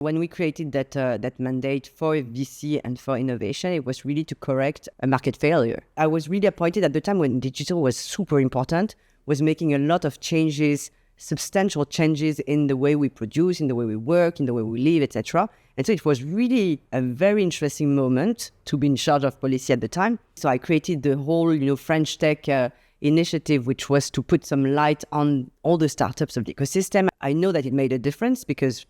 When we created that mandate for VC and for innovation, it was really to correct a market failure. I was really appointed at the time when digital was super important, was making a lot of changes, substantial changes in the way we produce, in the way we work, in the way we live, etc. And so it was really a very interesting moment to be in charge of policy at the time. So I created the whole, French tech initiative, which was to put some light on all the startups of the ecosystem. I know that it made a difference because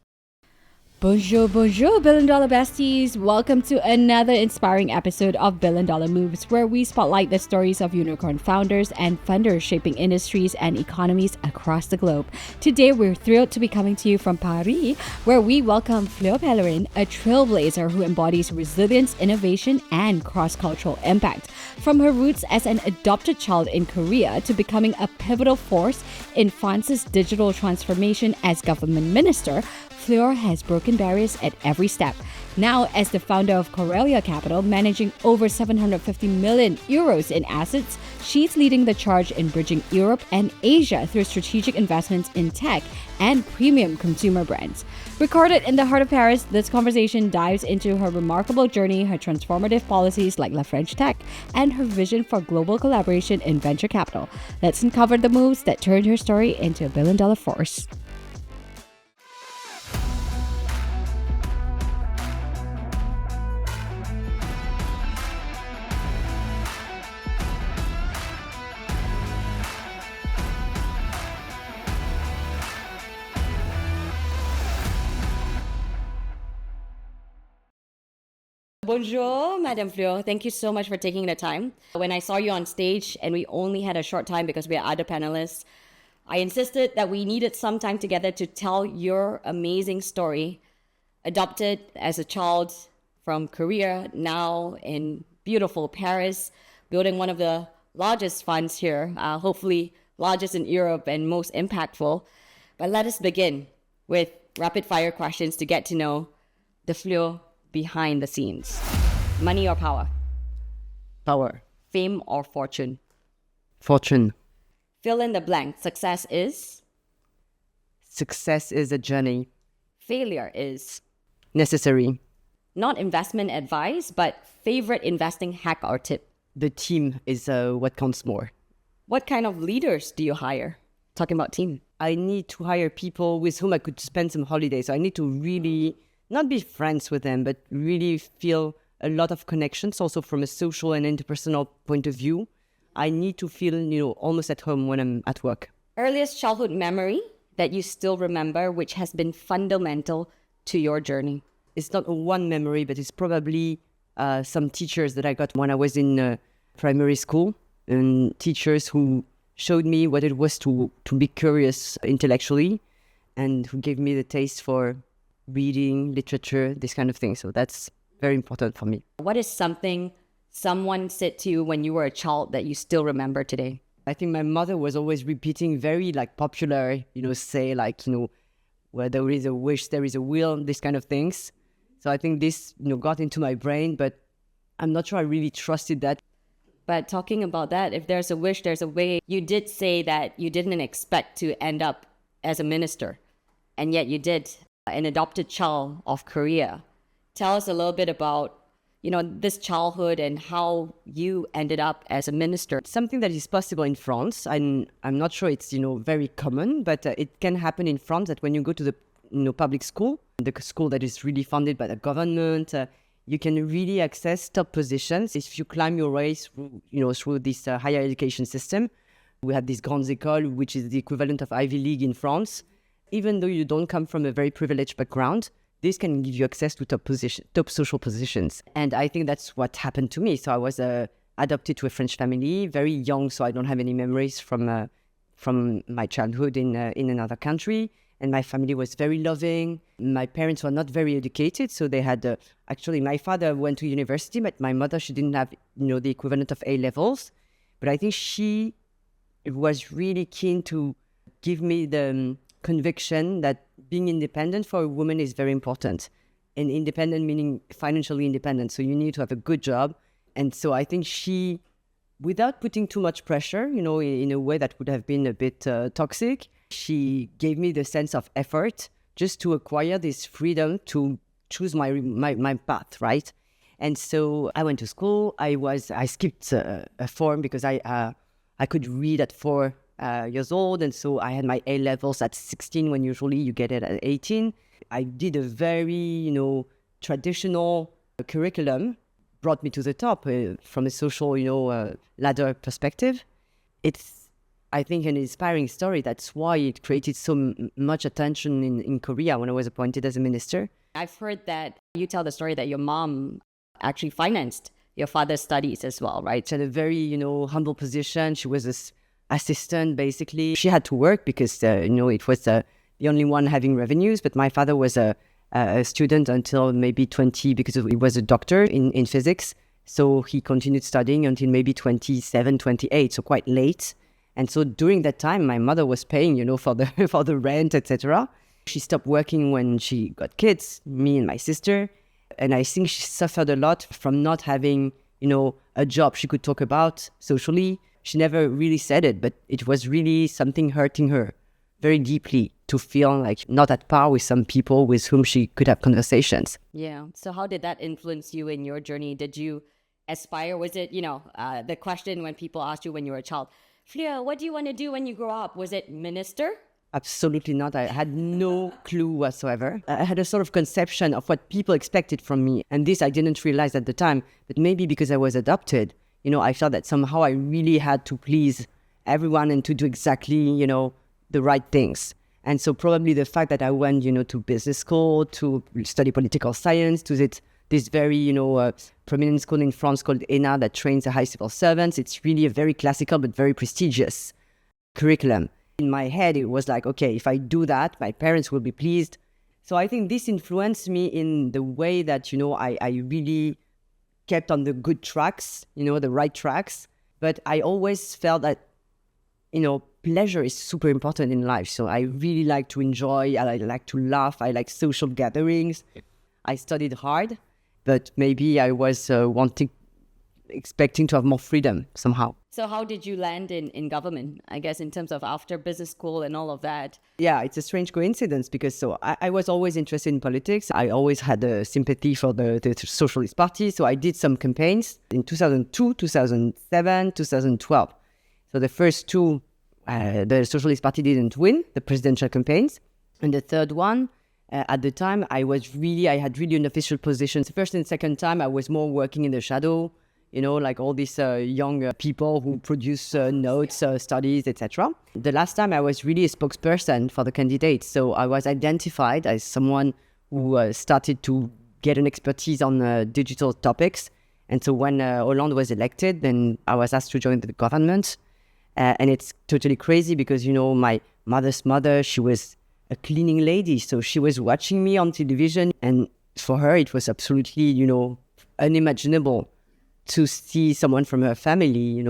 Bonjour, Billion Dollar Besties. Welcome to another inspiring episode of Billion Dollar Moves, where we spotlight the stories of unicorn founders and funders shaping industries and economies across the globe. Today, we're thrilled to be coming to you from Paris, where we welcome Fleur Pellerin, a trailblazer who embodies resilience, innovation, and cross-cultural impact. From her roots as an adopted child in Korea to becoming a pivotal force in France's digital transformation as government minister, Fleur has broken barriers at every step. Now, as the founder of Korelya Capital, managing over 750 million euros in assets, she's leading the charge in bridging Europe and Asia through strategic investments in tech and premium consumer brands. Recorded in the heart of Paris, this conversation dives into her remarkable journey, her transformative policies like La French Tech, and her vision for global collaboration in venture capital. Let's uncover the moves that turned her story into a billion-dollar force. Bonjour, Madame Fleur. Thank you so much for taking the time. When I saw you on stage and we only had a short time because we had other panelists, I insisted that we needed some time together to tell your amazing story. Adopted as a child from Korea, now in beautiful Paris, building one of the largest funds here, hopefully largest in Europe and most impactful. But let us begin with rapid fire questions to get to know the Fleur behind the scenes. Money or power? power, Fame or fortune? fortune. Fill in the blank. Success is? Success is a journey, Failure is? necessary. Not investment advice, but favorite investing hack or tip. The team is what counts more. What kind of leaders do you hire? Talking about team. I need to hire people with whom I could spend some holidays. So I need to really not be friends with them, but really feel a lot of connections also from a social and interpersonal point of view. I need to feel, almost at home when I'm at work. Earliest childhood memory that you still remember, which has been fundamental to your journey. It's not one memory, but it's probably some teachers that I got when I was in primary school, and teachers who showed me what it was to be curious intellectually and who gave me the taste for reading, literature, this kind of thing. So that's very important for me. What is something someone said to you when you were a child that you still remember today? I think my mother was always repeating very popular, say where there is a wish, there is a will, these kind of things. So I think this, got into my brain, but I'm not sure I really trusted that. But talking about that, if there's a wish, there's a way. You did say that you didn't expect to end up as a minister, and yet you did. An adopted child of Korea. Tell us a little bit about, this childhood and how you ended up as a minister. Something that is possible in France, and I'm not sure it's, very common, but it can happen in France that when you go to the, public school, the school that is really funded by the government, you can really access top positions if you climb your way through, through this higher education system. We have this Grandes Écoles, which is the equivalent of Ivy League in France. Even though you don't come from a very privileged background, this can give you access to top social positions. And I think that's what happened to me. So I was adopted to a French family, very young, so I don't have any memories from my childhood in another country. And my family was very loving. My parents were not very educated, so they had actually my father went to university, but my mother, she didn't have the equivalent of A levels. But I think she was really keen to give me the conviction that being independent for a woman is very important. And independent meaning financially independent. So you need to have a good job. And so I think she, without putting too much pressure, in a way that would have been a bit toxic, she gave me the sense of effort just to acquire this freedom to choose my path, right? And so I went to school. I skipped a form because I could read at 4 years old, and so I had my A levels at 16 when usually you get it at 18. I did a very traditional curriculum, brought me to the top from a social ladder perspective. It's, I think, an inspiring story. That's why it created so much attention in Korea when I was appointed as a minister. I've heard that you tell the story that your mom actually financed your father's studies as well, right? She had a very, humble position. She was an assistant, basically. She had to work because, it was the only one having revenues. But my father was a student until maybe 20 because he was a doctor in physics. So he continued studying until maybe 27, 28, so quite late. And so during that time, my mother was paying, for the rent, etc. She stopped working when she got kids, me and my sister. And I think she suffered a lot from not having, a job she could talk about socially. She never really said it, but it was really something hurting her very deeply to feel like not at par with some people with whom she could have conversations. Yeah. So how did that influence you in your journey? Did you aspire? Was it, the question when people asked you when you were a child, Fleur, what do you want to do when you grow up? Was it minister? Absolutely not. I had no clue whatsoever. I had a sort of conception of what people expected from me. And this I didn't realize at the time, but maybe because I was adopted, I felt that somehow I really had to please everyone and to do exactly, the right things. And so probably the fact that I went, to business school, to study political science, to this very, prominent school in France called ENA that trains the high civil servants. It's really a very classical but very prestigious curriculum. In my head, it was like, okay, if I do that, my parents will be pleased. So I think this influenced me in the way that, I really kept on the good tracks, the right tracks. But I always felt that, pleasure is super important in life. So I really like to enjoy, I like to laugh, I like social gatherings. I studied hard, but maybe I was expecting to have more freedom somehow. So how did you land in government, I guess, in terms of after business school and all of that? Yeah, it's a strange coincidence because I was always interested in politics. I always had a sympathy for the Socialist Party. So I did some campaigns in 2002, 2007, 2012. So the first two, the Socialist Party didn't win the presidential campaigns. And the third one, at the time, I had really an official position. The first and second time, I was more working in the shadow, like all these young people who produce notes, studies, etc. The last time I was really a spokesperson for the candidates. So I was identified as someone who started to get an expertise on digital topics. And so when Hollande was elected, then I was asked to join the government. And it's totally crazy because, my mother's mother, she was a cleaning lady. So she was watching me on television. And for her, it was absolutely, unimaginable to see someone from her family,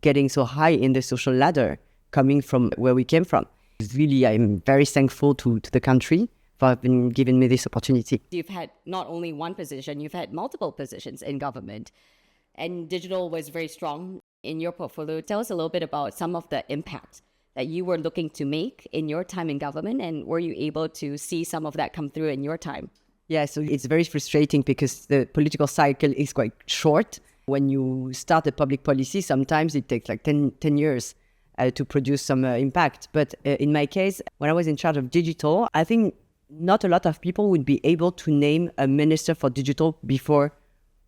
getting so high in the social ladder, coming from where we came from. Really, I'm very thankful to the country for having given me this opportunity. You've had not only one position, you've had multiple positions in government, and digital was very strong in your portfolio. Tell us a little bit about some of the impact that you were looking to make in your time in government, and were you able to see some of that come through in your time? Yeah, so it's very frustrating because the political cycle is quite short. When you start a public policy, sometimes it takes like 10 years to produce some impact. But in my case, when I was in charge of digital, I think not a lot of people would be able to name a minister for digital before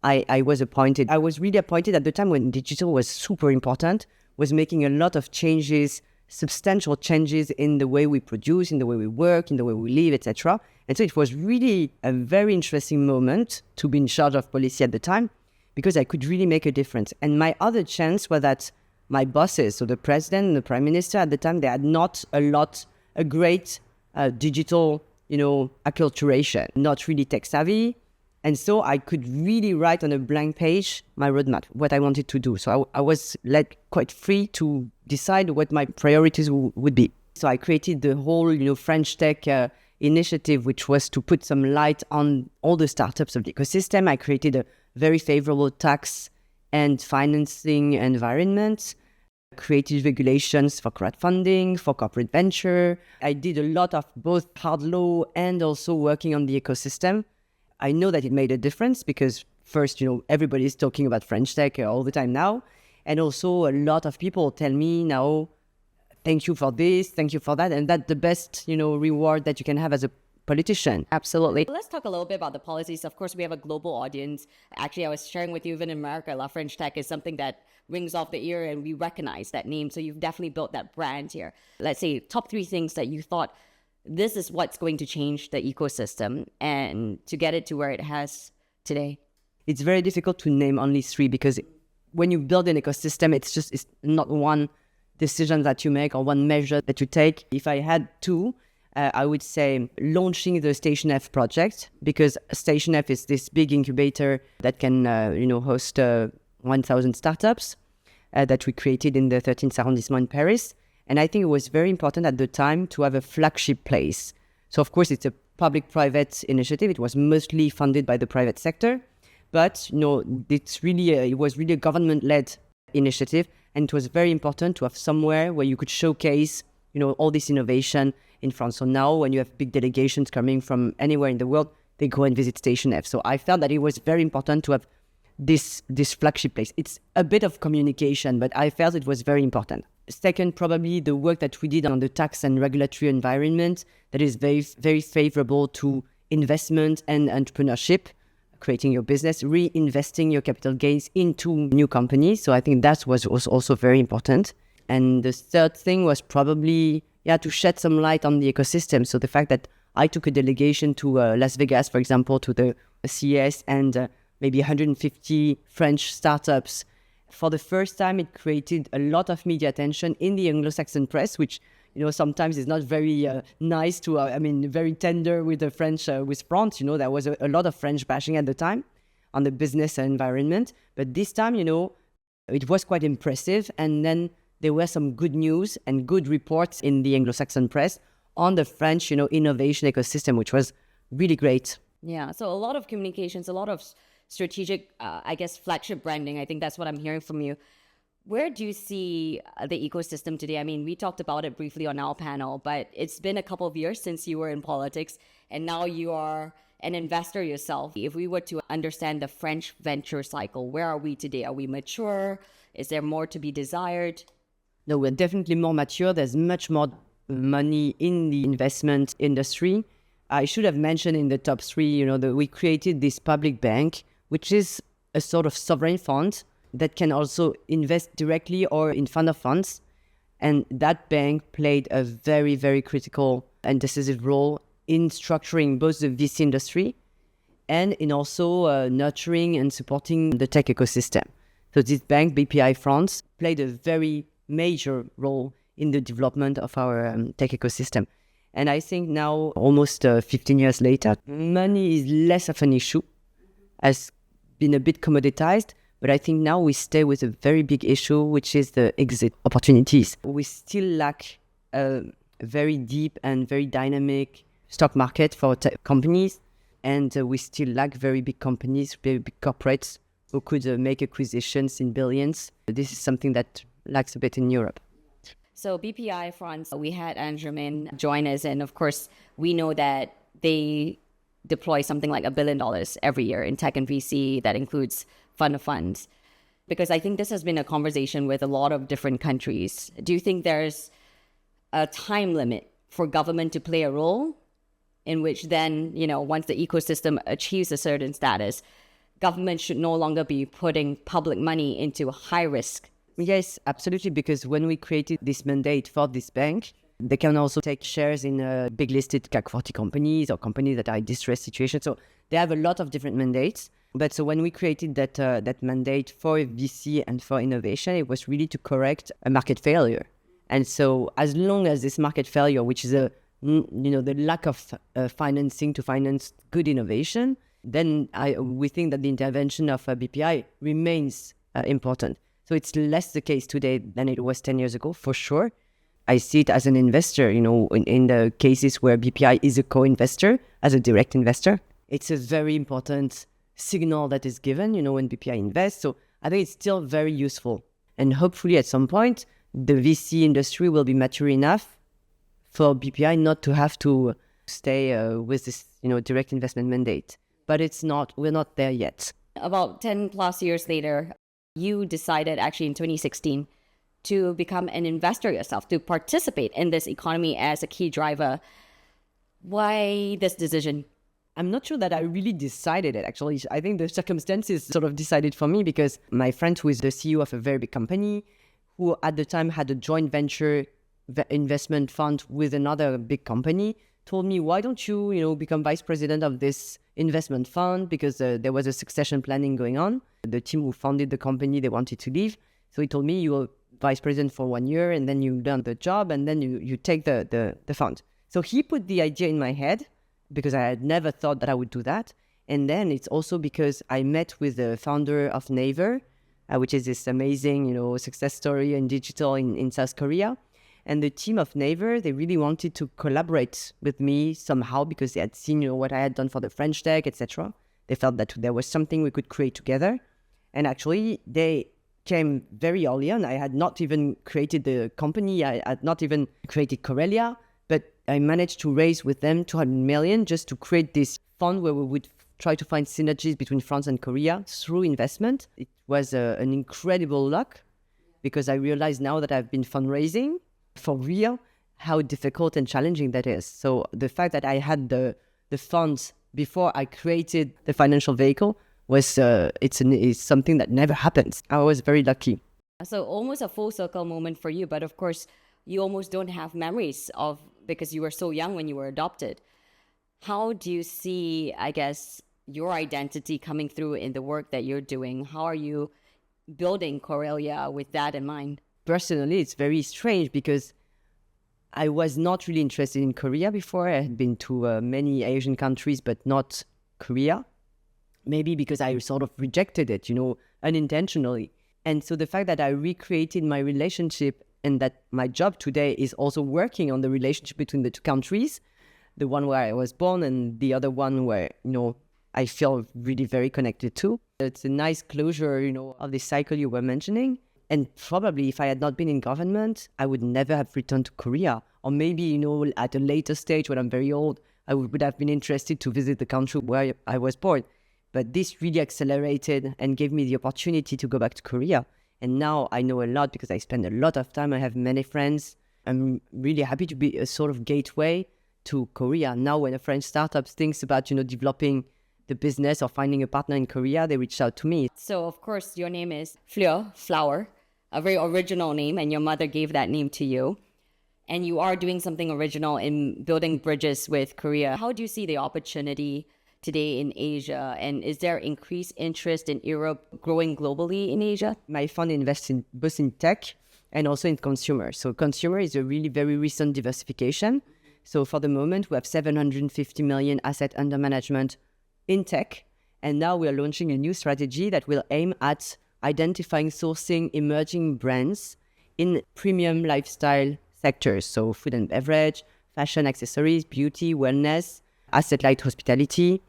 I was appointed. I was really appointed at the time when digital was super important, was making a lot of changes, substantial changes in the way we produce, in the way we work, in the way we live, etc. And so it was really a very interesting moment to be in charge of policy at the time, because I could really make a difference. And my other chance was that my bosses, so the president and the prime minister at the time, they had not a great digital, acculturation, not really tech savvy. And so I could really write on a blank page my roadmap, what I wanted to do. So I was let quite free to decide what my priorities would be. So I created the whole, French tech initiative, which was to put some light on all the startups of the ecosystem. I created a very favorable tax and financing environment. created regulations for crowdfunding, for corporate venture. I did a lot of both hard law and also working on the ecosystem. I know that it made a difference because first, everybody is talking about French tech all the time now. And also a lot of people tell me now, thank you for this, thank you for that. And that's the best, reward that you can have as a politician. Absolutely. Let's talk a little bit about the policies. Of course, we have a global audience. Actually, I was sharing with you, even in America, La French Tech is something that rings off the ear and we recognize that name. So you've definitely built that brand here. Let's say top 3 things that you thought this is what's going to change the ecosystem and to get it to where it has today. It's very difficult to name only 3 because when you build an ecosystem, it's not one decision that you make or one measure that you take. If I had 2, I would say launching the Station F project, because Station F is this big incubator that can, host 1,000 startups that we created in the 13th arrondissement in Paris. And I think it was very important at the time to have a flagship place. So, of course, it's a public-private initiative. It was mostly funded by the private sector. But, it was really a government-led initiative. And it was very important to have somewhere where you could showcase, all this innovation in France. So now when you have big delegations coming from anywhere in the world, they go and visit Station F. So I felt that it was very important to have this flagship place. It's a bit of communication, but I felt it was very important. Second, probably the work that we did on the tax and regulatory environment that is very, very favorable to investment and entrepreneurship, creating your business, reinvesting your capital gains into new companies. So I think that was also very important. And the third thing was probably, to shed some light on the ecosystem. So the fact that I took a delegation to Las Vegas, for example, to the CES and maybe 150 French startups. For the first time, it created a lot of media attention in the Anglo-Saxon press, which, sometimes is not very nice to, very tender with the French, with France. There was a lot of French bashing at the time on the business environment. But this time, it was quite impressive. And then there were some good news and good reports in the Anglo-Saxon press on the French, innovation ecosystem, which was really great. Yeah, so a lot of communications, a lot of strategic, flagship branding. I think that's what I'm hearing from you. Where do you see the ecosystem today? We talked about it briefly on our panel, but it's been a couple of years since you were in politics, and now you are an investor yourself. If we were to understand the French venture cycle, where are we today? Are we mature? Is there more to be desired? No, we're definitely more mature. There's much more money in the investment industry. I should have mentioned in the top 3, that we created this public bank, which is a sort of sovereign fund that can also invest directly or in fund of funds. And that bank played a very, very critical and decisive role in structuring both the VC industry and in also nurturing and supporting the tech ecosystem. So this bank, Bpifrance, played a very major role in the development of our tech ecosystem. And I think now, almost 15 years later, money is less of an issue, has been a bit commoditized, but I think now we stay with a very big issue, which is the exit opportunities. We still lack a very deep and very dynamic stock market for tech companies, and we still lack very big companies, very big corporates who could make acquisitions in billions. This is something that lacks a bit in Europe. So Bpifrance, we had Anne-Germaine join us, and of course, we know that they deploy something like $1 billion every year in tech and VC. That includes fund of funds. Because I think this has been a conversation with a lot of different countries. Do you think there's a time limit for government to play a role in which then, once the ecosystem achieves a certain status, government should no longer be putting public money into high risk? Yes, absolutely, because when we created this mandate for this bank, they can also take shares in big listed CAC 40 companies or companies that are in distressed situations. So they have a lot of different mandates. But so when we created that mandate for VC and for innovation, it was really to correct a market failure. And so as long as this market failure, which is the lack of financing to finance good innovation, then we think that the intervention of BPI remains important. So it's less the case today than it was 10 years ago, for sure. I see it as an investor, in the cases where BPI is a co-investor, as a direct investor. It's a very important signal that is given, when BPI invests. So I think it's still very useful. And hopefully at some point, the VC industry will be mature enough for BPI not to have to stay with this, direct investment mandate. But we're not there yet. About 10 plus years later, you decided actually in 2016 to become an investor yourself, to participate in this economy as a key driver. Why this decision? I'm not sure that I really decided it, actually. I think the circumstances sort of decided for me because my friend, who is the CEO of a very big company, who at the time had a joint venture investment fund with another big company, told me, why don't you, become vice president of this investment fund? Because there was a succession planning going on. The team who founded the company, they wanted to leave. So he told me, you're vice president for 1 year and then you learn the job and then you take the fund. So he put the idea in my head because I had never thought that I would do that. And then it's also because I met with the founder of Naver, which is this amazing, success story in digital in South Korea. And the team of Naver, they really wanted to collaborate with me somehow because they had seen, what I had done for the French tech, etc. They felt that there was something we could create together. And actually, they came very early on. I had not even created the company. I had not even created Korelya. But I managed to raise with them 200 million just to create this fund where we would try to find synergies between France and Korea through investment. It was an incredible luck because I realize now that I've been fundraising for real, how difficult and challenging that is. So the fact that I had the funds before I created the financial vehicle was it's something that never happens. I was very lucky. So almost a full circle moment for you, but of course you almost don't have memories of because you were so young when you were adopted. How do you see, I guess, your identity coming through in the work that you're doing? How are you building Korelya with that in mind? Personally, it's very strange because I was not really interested in Korea before. I had been to many Asian countries, but not Korea. Maybe because I sort of rejected it, unintentionally. And so the fact that I recreated my relationship and that my job today is also working on the relationship between the two countries, the one where I was born and the other one where, I feel really very connected to. It's a nice closure, of this cycle you were mentioning. And probably if I had not been in government, I would never have returned to Korea. Or maybe, at a later stage when I'm very old, I would have been interested to visit the country where I was born. But this really accelerated and gave me the opportunity to go back to Korea. And now I know a lot because I spend a lot of time. I have many friends. I'm really happy to be a sort of gateway to Korea. Now when a French startup thinks about, developing the business or finding a partner in Korea, they reach out to me. So of course your name is Fleur, flower, a very original name, and your mother gave that name to you. And you are doing something original in building bridges with Korea. How do you see the opportunity today in Asia? And is there increased interest in Europe growing globally in Asia? My fund invests in both in tech and also in consumer. So consumer is a really very recent diversification. So for the moment, we have 750 million asset under management in tech. And now we are launching a new strategy that will aim at identifying, sourcing emerging brands in premium lifestyle sectors. So food and beverage, fashion, accessories, beauty, wellness, asset-light hospitality,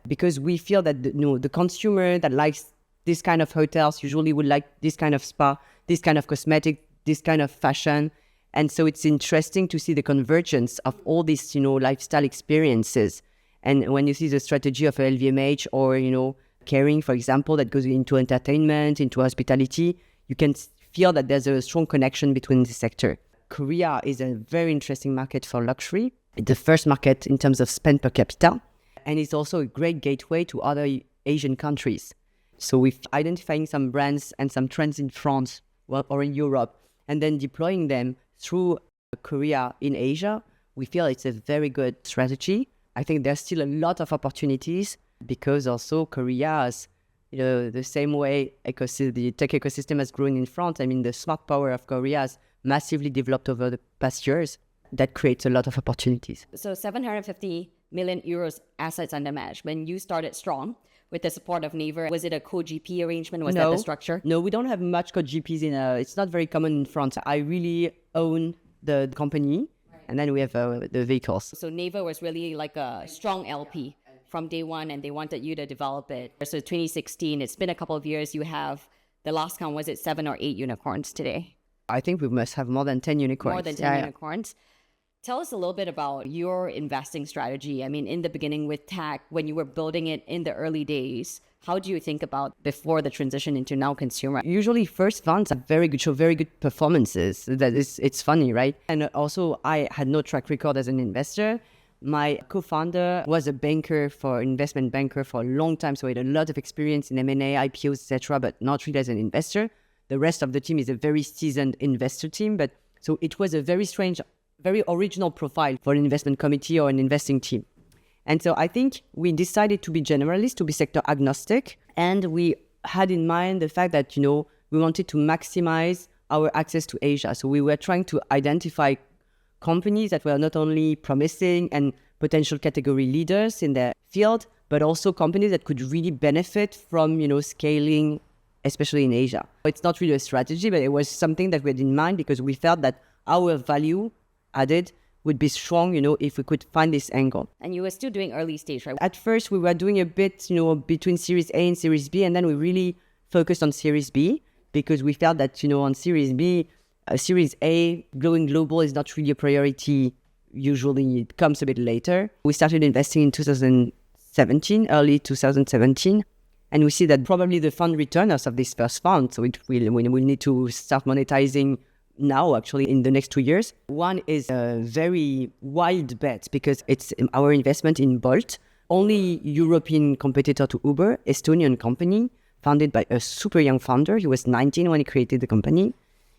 because we feel that the consumer that likes this kind of hotels usually would like this kind of spa, this kind of cosmetic, this kind of fashion. And so it's interesting to see the convergence of all these, lifestyle experiences. And when you see the strategy of LVMH or, Kering, for example, that goes into entertainment, into hospitality, you can feel that there's a strong connection between the sector. Korea is a very interesting market for luxury. It's the first market in terms of spend per capita. And it's also a great gateway to other Asian countries. So with identifying some brands and some trends in France or in Europe, and then deploying them through Korea in Asia, we feel it's a very good strategy. I think there's still a lot of opportunities because also Korea has, the same way the tech ecosystem has grown in France. I mean, the smart power of Korea has massively developed over the past years. That creates a lot of opportunities. So 750 million euros assets under management. You started strong with the support of Naver. Was it a co-GP arrangement? Was that the structure? No, we don't have much co-GPs it's not very common in France. I really own the company, and then we have the vehicles. So Naver was really like a strong LP from day one, and they wanted you to develop it. So 2016, it's been a couple of years. You have, the last count, was it 7 or 8 unicorns today? I think we must have more than 10 unicorns. More than 10 unicorns. Tell us a little bit about your investing strategy. I mean, in the beginning with tech, when you were building it in the early days, how do you think about before the transition into now consumer? Usually first funds have show very good performances. It's funny, right? And also I had no track record as an investor. My co-founder was a investment banker for a long time. So he had a lot of experience in M&A, IPOs, etc., but not really as an investor. The rest of the team is a very seasoned investor team. But so it was a very strange, very original profile for an investment committee or an investing team. And so I think we decided to be generalist, to be sector agnostic. And we had in mind the fact that, we wanted to maximize our access to Asia. So we were trying to identify companies that were not only promising and potential category leaders in their field, but also companies that could really benefit from, scaling, especially in Asia. It's not really a strategy, but it was something that we had in mind because we felt that our value added would be strong, if we could find this angle. And you were still doing early stage, right? At first, we were doing a bit, between Series A and Series B, and then we really focused on Series B because we felt that, on Series B, Series A, going global is not really a priority. Usually it comes a bit later. We started investing in 2017, early 2017, and we see that probably the fund returners of this first fund, so we need to start monetizing now, actually, in the next 2 years. One is a very wild bet because it's our investment in Bolt, only European competitor to Uber, Estonian company, founded by a super young founder. He was 19 when he created the company.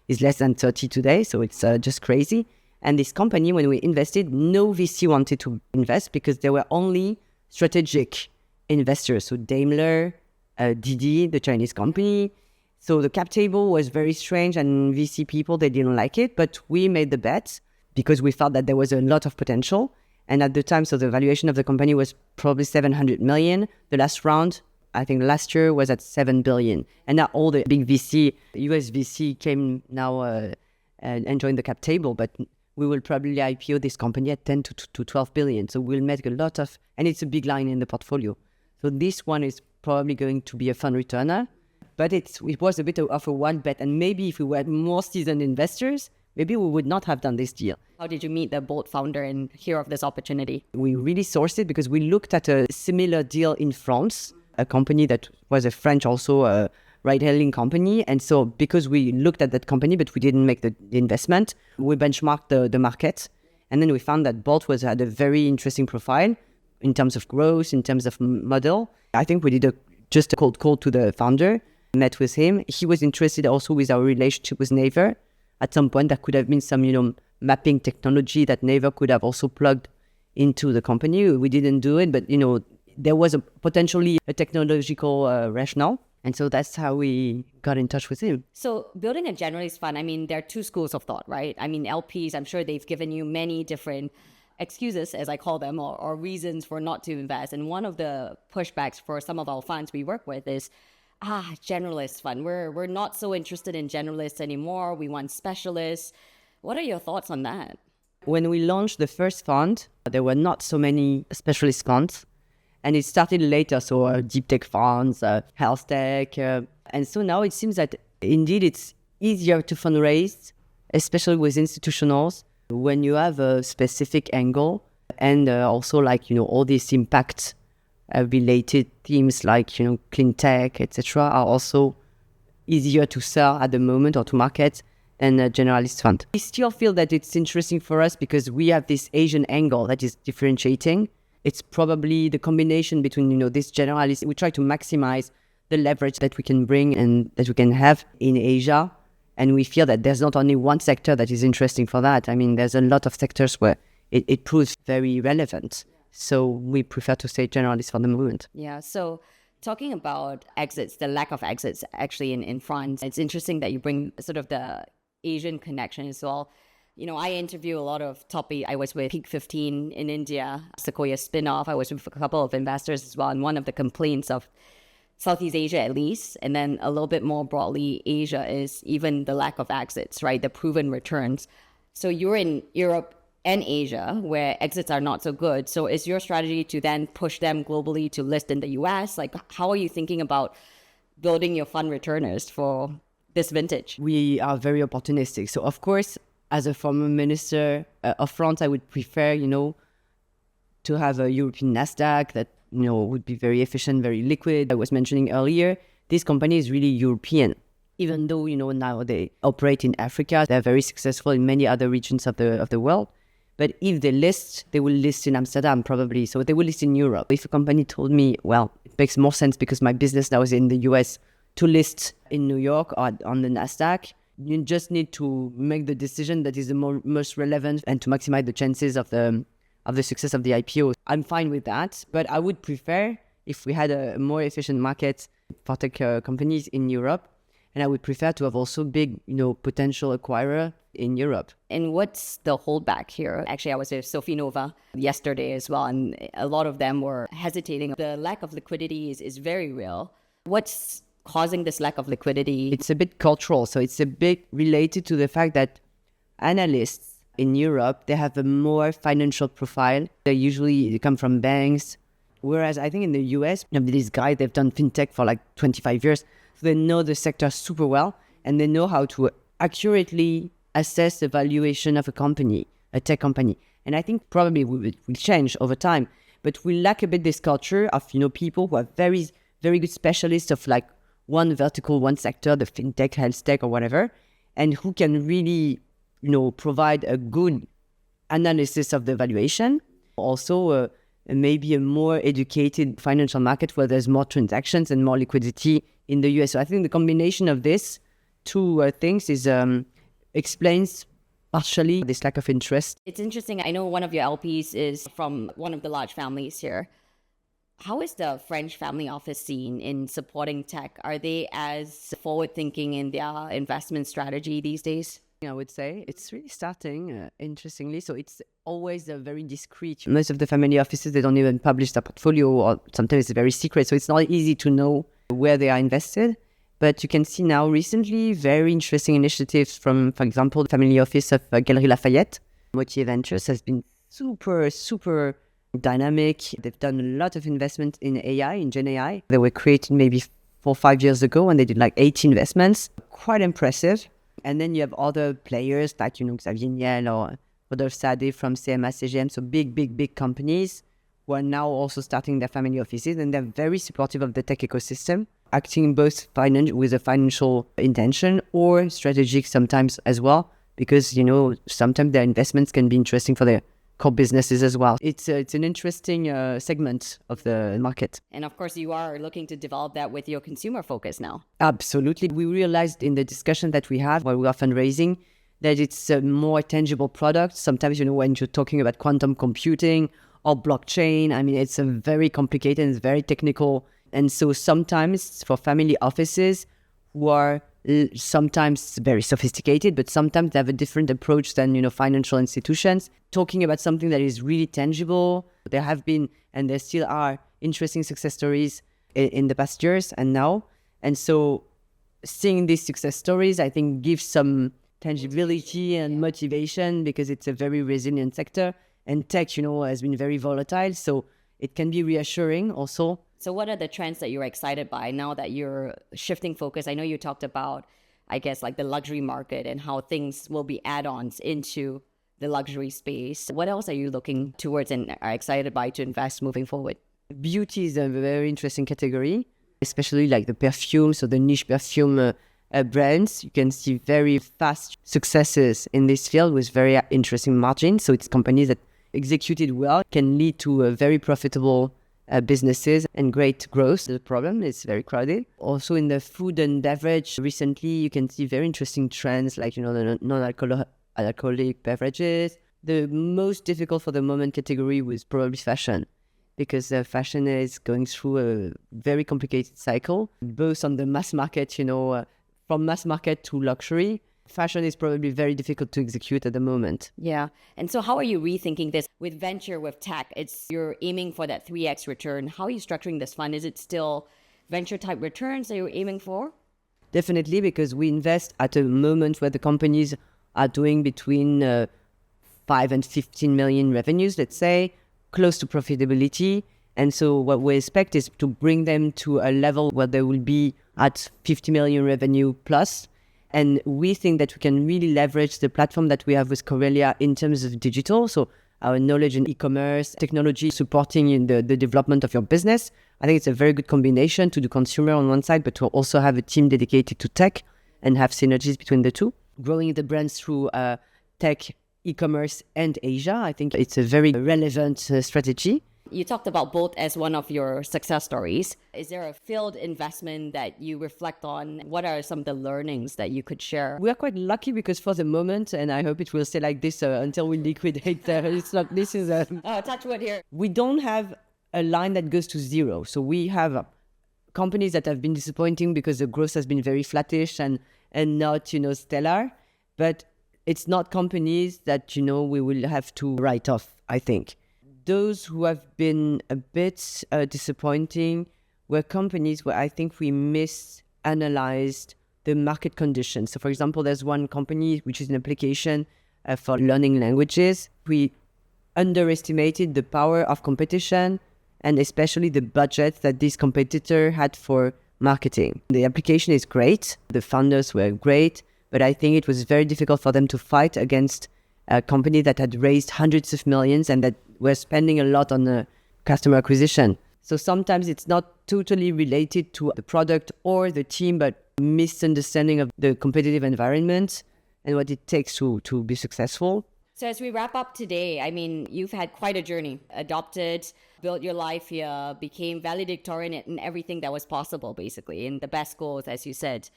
He's less than 30 today, so it's just crazy. And this company, when we invested, no VC wanted to invest because there were only strategic investors. So Daimler, Didi, the Chinese company. So the cap table was very strange and VC people, they didn't like it. But we made the bet because we felt that there was a lot of potential. And at the time, so the valuation of the company was probably 700 million. The last round, I think last year, was at 7 billion. And now all the big VC, US VC came now and joined the cap table. But we will probably IPO this company at 10 to 12 billion. So we'll make a lot of, and it's a big line in the portfolio. So this one is probably going to be a fund returner. But it was a bit of a wild bet. And maybe if we were more seasoned investors, maybe we would not have done this deal. How did you meet the Bolt founder and hear of this opportunity? We really sourced it because we looked at a similar deal in France, a company that was a French also ride-hailing company. And so because we looked at that company, but we didn't make the investment, we benchmarked the market. And then we found that Bolt had a very interesting profile in terms of growth, in terms of model. I think we did just a cold call to the founder, met with him. He was interested also with our relationship with Naver. At some point, there could have been some, mapping technology that Naver could have also plugged into the company. We didn't do it, but, there was potentially a technological rationale. And so that's how we got in touch with him. So building a generalist fund, there are two schools of thought, right? LPs, I'm sure they've given you many different excuses, as I call them, or reasons for not to invest. And one of the pushbacks for some of our funds we work with is, generalist fund. We're not so interested in generalists anymore. We want specialists. What are your thoughts on that? When we launched the first fund, there were not so many specialist funds. And it started later, so deep tech funds, health tech. And so now it seems that indeed it's easier to fundraise, especially with institutionals, when you have a specific angle and also all these impact related themes like, clean tech, etc. are also easier to sell at the moment or to market than a generalist fund. We still feel that it's interesting for us because we have this Asian angle that is differentiating. It's probably the combination between, this generalist. We try to maximize the leverage that we can bring and that we can have in Asia. And we feel that there's not only one sector that is interesting for that. There's a lot of sectors where it proves very relevant. So we prefer to say generalist for the moment. Yeah. So talking about exits, the lack of exits actually in France, it's interesting that you bring sort of the Asian connection as well. I interview a lot of I was with Peak 15 in India, Sequoia spinoff. I was with a couple of investors as well. And one of the complaints of Southeast Asia, at least, and then a little bit more broadly, Asia, is even the lack of exits, right? The proven returns. So you're in Europe and Asia, where exits are not so good. So is your strategy to then push them globally to list in the US? How are you thinking about building your fund returners for this vintage? We are very opportunistic. So, of course, as a former minister of France, I would prefer, to have a European Nasdaq that, would be very efficient, very liquid. I was mentioning earlier, this company is really European. Even though, now they operate in Africa, they're very successful in many other regions of the world. But if they list, they will list in Amsterdam probably. So they will list in Europe. If a company told me, well, it makes more sense because my business now is in the US to list in New York or on the Nasdaq, you just need to make the decision that is the most relevant and to maximize the chances of the success of the IPO. I'm fine with that, but I would prefer if we had a more efficient market for tech companies in Europe, and I would prefer to have also big, potential acquirer in Europe. And what's the holdback here? Actually, I was with Sophie Nova yesterday as well, and a lot of them were hesitating. The lack of liquidity is very real. What's causing this lack of liquidity? It's a bit cultural. So it's a bit related to the fact that analysts in Europe, they have a more financial profile. They usually come from banks. Whereas I think in the US, these guys, they've done fintech for like 25 years. So they know the sector super well, and they know how to accurately assess the valuation of a company, a tech company. And I think probably it will change over time. But we lack a bit this culture of, people who are very, very good specialists of like one vertical, one sector, the fintech, health tech or whatever, and who can really, provide a good analysis of the valuation. Also, maybe a more educated financial market where there's more transactions and more liquidity in the US. So I think the combination of these two things explains partially this lack of interest. It's interesting. I know one of your LPs is from one of the large families here. How is the French family office scene in supporting tech? Are they as forward-thinking in their investment strategy these days? I would say it's really starting, interestingly. So it's always very discreet. Most of the family offices, they don't even publish their portfolio, or sometimes it's very secret. So it's not easy to know where they are invested. But you can see now recently very interesting initiatives from, for example, the family office of Galeries Lafayette. Motier Ventures has been super, super dynamic. They've done a lot of investment in AI, in Gen AI. They were created maybe 4 or 5 years ago, and they did like 80 investments. Quite impressive. And then you have other players like, Xavier Niel or Rodolphe Sade from CMA CGM. So big companies who are now also starting their family offices, and they're very supportive of the tech ecosystem, acting both with a financial intention or strategic sometimes as well, because, sometimes their investments can be interesting for their core businesses as well. It's an interesting segment of the market. And of course, you are looking to develop that with your consumer focus now. Absolutely. We realized in the discussion that we have while we are fundraising that it's a more tangible product. Sometimes, when you're talking about quantum computing or blockchain, it's a very complicated and it's very technical. And so sometimes for family offices who are sometimes very sophisticated, but sometimes they have a different approach than, financial institutions. Talking about something that is really tangible. There have been, and there still are, interesting success stories in the past years and now. And so seeing these success stories, I think, gives some tangibility and motivation because it's a very resilient sector. And tech, has been very volatile. So it can be reassuring also. So what are the trends that you're excited by now that you're shifting focus? I know you talked about, I guess, like the luxury market and how things will be add-ons into the luxury space. What else are you looking towards and are excited by to invest moving forward? Beauty is a very interesting category, especially like the perfume, so the niche perfume brands. You can see very fast successes in this field with very interesting margins. So it's companies that executed well can lead to a very profitable businesses and great growth. The problem is very crowded. Also in the food and beverage, recently you can see very interesting trends like, the non-alcoholic beverages. The most difficult for the moment category was probably fashion, because fashion is going through a very complicated cycle, both on the mass market, from mass market to luxury. Fashion is probably very difficult to execute at the moment. Yeah. And so how are you rethinking this with venture, with tech? You're aiming for that 3x return. How are you structuring this fund? Is it still venture type returns that you're aiming for? Definitely, because we invest at a moment where the companies are doing between 5 and 15 million revenues, let's say, close to profitability. And so what we expect is to bring them to a level where they will be at 50 million revenue plus. And we think that we can really leverage the platform that we have with Korelya in terms of digital. So our knowledge in e-commerce, technology supporting in the development of your business. I think it's a very good combination to the consumer on one side, but to also have a team dedicated to tech and have synergies between the two. Growing the brands through tech, e-commerce and Asia, I think it's a very relevant strategy. You talked about both as one of your success stories. Is there a failed investment that you reflect on? What are some of the learnings that you could share? We are quite lucky because for the moment, and I hope it will stay like this until we liquidate, it's not, this is touch wood here. We don't have a line that goes to zero. So we have companies that have been disappointing because the growth has been very flattish and not, stellar. But it's not companies that, we will have to write off, I think. Those who have been a bit disappointing were companies where I think we misanalyzed the market conditions. So, for example, there's one company which is an application for learning languages. We underestimated the power of competition and especially the budget that this competitor had for marketing. The application is great. The founders were great, but I think it was very difficult for them to fight against a company that had raised hundreds of millions and that were spending a lot on customer acquisition. So sometimes it's not totally related to the product or the team, but misunderstanding of the competitive environment and what it takes to be successful. So as we wrap up today, I mean, you've had quite a journey. Adopted, built your life here, became valedictorian in everything that was possible, basically, in the best goals, as you said.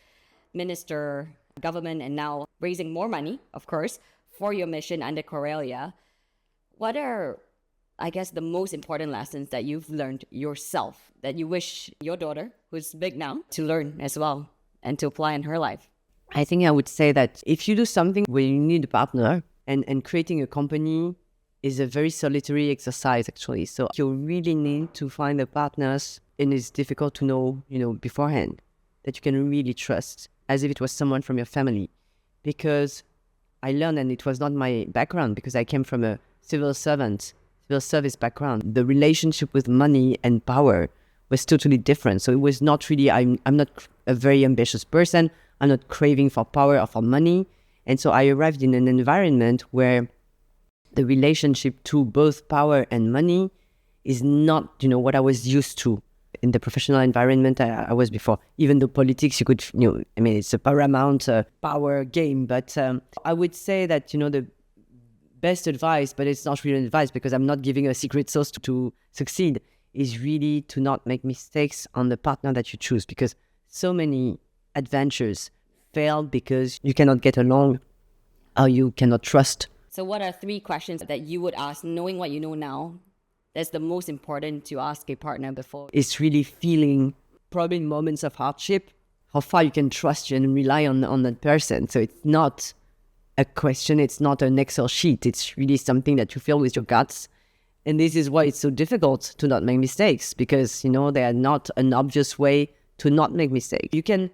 Minister, government, and now raising more money, of course, for your mission under Korelya. What are, I guess, the most important lessons that you've learned yourself that you wish your daughter, who's big now, to learn as well and to apply in her life? I think I would say that if you do something where you need a partner, and creating a company is a very solitary exercise, actually. So you really need to find the partners, and it's difficult to know, beforehand, that you can really trust, as if it was someone from your family. Because I learned, and it was not my background, because I came from a civil service background. The relationship with money and power was totally different. So it was not really, I'm not a very ambitious person. I'm not craving for power or for money. And so I arrived in an environment where the relationship to both power and money is not, what I was used to in the professional environment I was before. Even though politics, you could, it's a paramount power game. But I would say that, the best advice, but it's not really advice because I'm not giving a secret sauce to succeed, is really to not make mistakes on the partner that you choose, because so many adventures fail because you cannot get along or you cannot trust. So what are 3 questions that you would ask, knowing what you know now, that's the most important to ask a partner before? It's really feeling, probably in moments of hardship, how far you can trust you and rely on that person. So it's not a question, it's not an Excel sheet. It's really something that you feel with your guts. And this is why it's so difficult to not make mistakes, because, they are not an obvious way to not make mistakes. You can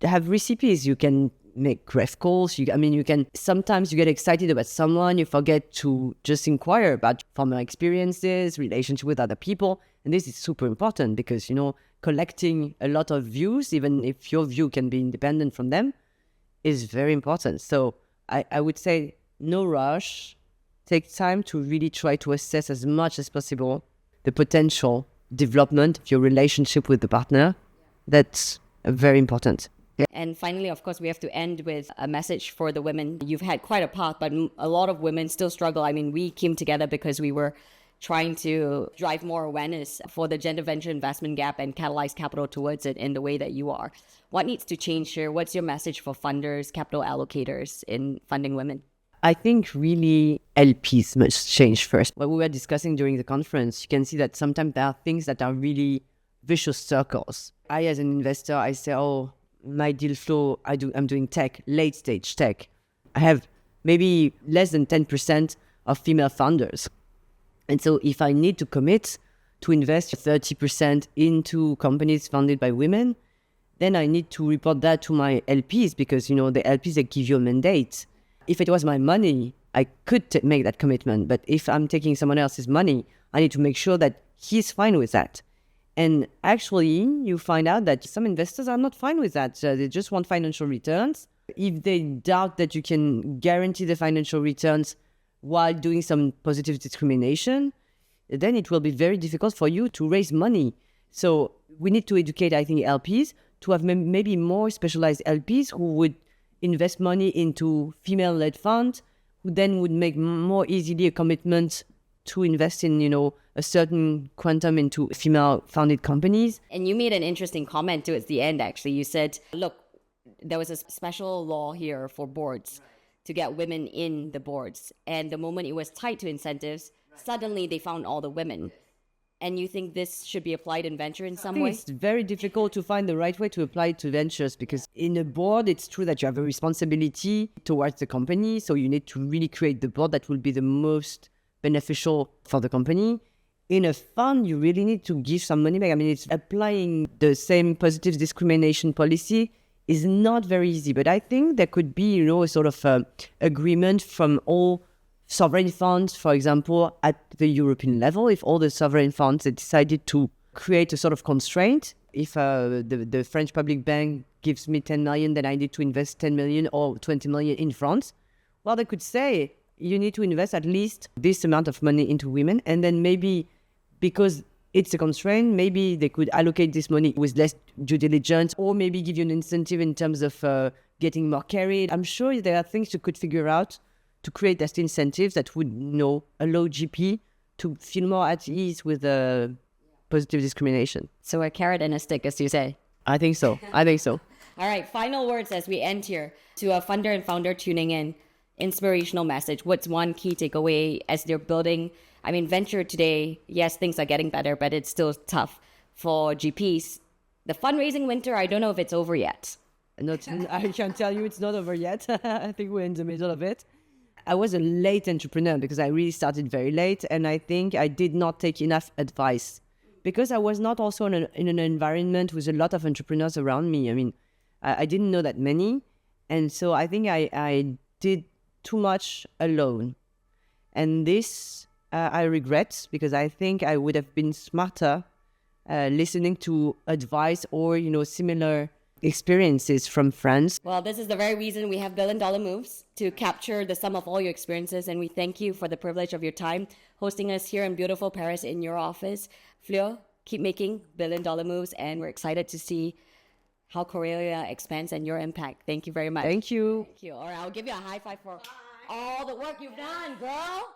have recipes, you can make ref calls, you can, sometimes you get excited about someone, you forget to just inquire about former experiences, relationship with other people. And this is super important because, collecting a lot of views, even if your view can be independent from them, is very important. So I would say no rush, take time to really try to assess as much as possible the potential development of your relationship with the partner. That's very important. Yeah. And finally, of course, we have to end with a message for the women. You've had quite a path, but a lot of women still struggle. I mean, we came together because we were trying to drive more awareness for the gender venture investment gap and catalyze capital towards it in the way that you are. What needs to change here? What's your message for funders, capital allocators in funding women? I think really LPs must change first. What we were discussing during the conference, you can see that sometimes there are things that are really vicious circles. I, as an investor, I say, my deal flow, I'm doing tech, late stage tech. I have maybe less than 10% of female founders. And so if I need to commit to invest 30% into companies founded by women, then I need to report that to my LPs because, the LPs, they give you a mandate. If it was my money, I could make that commitment. But if I'm taking someone else's money, I need to make sure that he's fine with that. And actually, you find out that some investors are not fine with that. They just want financial returns, If they doubt that you can guarantee the financial returns while doing some positive discrimination, then it will be very difficult for you to raise money. So we need to educate, I think, LPs to have maybe more specialized LPs who would invest money into female-led funds, who then would make more easily a commitment to invest in, a certain quantum into female-founded companies. And you made an interesting comment towards the end, actually. You said, look, there was a special law here for boards to get women in the boards. And the moment it was tied to incentives, suddenly they found all the women. And you think this should be applied in venture in some way? It's very difficult to find the right way to apply it to ventures, because in a board, it's true that you have a responsibility towards the company. So you need to really create the board that will be the most beneficial for the company. In a fund, you really need to give some money back. I mean, it's applying the same positive discrimination policy is not very easy. But I think there could be, a sort of agreement from all sovereign funds, for example, at the European level. If all the sovereign funds had decided to create a sort of constraint, if the French public bank gives me 10 million, then I need to invest 10 million or 20 million in France. Well, they could say, you need to invest at least this amount of money into women. And then maybe because it's a constraint, maybe they could allocate this money with less due diligence, or maybe give you an incentive in terms of getting more carried. I'm sure there are things you could figure out to create those incentives that would, allow GP to feel more at ease with positive discrimination. So a carrot and a stick, as you say. I think so. All right, final words as we end here. To a funder and founder tuning in, inspirational message. What's one key takeaway as they're building? I mean, venture today, yes, things are getting better, but it's still tough for GPs. The fundraising winter, I don't know if it's over yet. I can tell you it's not over yet. I think we're in the middle of it. I was a late entrepreneur because I really started very late, and I think I did not take enough advice because I was not also in an environment with a lot of entrepreneurs around me. I mean, I didn't know that many, and so I think I did too much alone. And this I regret, because I think I would have been smarter listening to advice or, similar experiences from friends. Well, this is the very reason we have $1 Billion Moves, to capture the sum of all your experiences. And we thank you for the privilege of your time hosting us here in beautiful Paris in your office. Fleur, keep making $1 Billion Moves, and we're excited to see how Korelya expands and your impact. Thank you very much. Thank you. Thank you. All right, I'll give you a high five for all the work you've done, girl.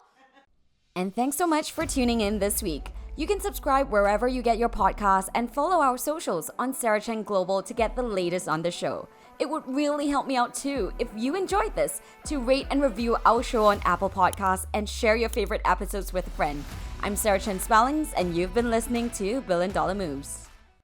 And thanks so much for tuning in this week. You can subscribe wherever you get your podcasts and follow our socials on Sarah Chen Global to get the latest on the show. It would really help me out too if you enjoyed this to rate and review our show on Apple Podcasts and share your favorite episodes with a friend. I'm Sarah Chen-Spellings, and you've been listening to $1 Billion Moves.